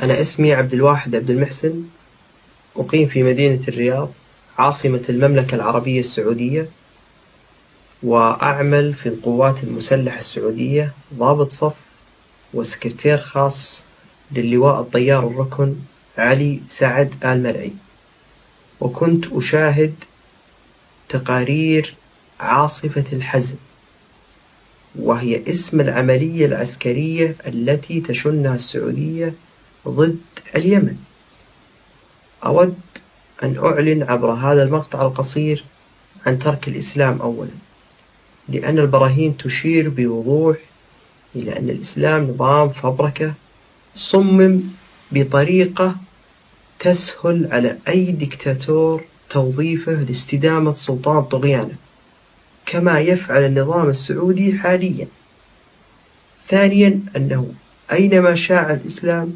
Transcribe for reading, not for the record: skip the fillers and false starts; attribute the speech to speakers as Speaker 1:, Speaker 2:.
Speaker 1: أنا اسمي عبد الواحد عبد المحسن، أقيم في مدينة الرياض عاصمة المملكة العربية السعودية، وأعمل في القوات المسلحة السعودية ضابط صف وسكرتير خاص للواء الطيار الركن علي سعد آل مرعي. وكنت أشاهد تقارير عاصفة الحزم، وهي اسم العملية العسكرية التي تشنها السعودية ضد اليمن. أود أن أعلن عبر هذا المقطع القصير عن ترك الإسلام أولا، لأن البراهين تشير بوضوح إلى أن الإسلام نظام فبركة صمم بطريقة تسهل على أي دكتاتور توظيفه لاستدامة سلطان طغيانه، كما يفعل النظام السعودي حاليا. ثانيا، أنه أينما شاع الإسلام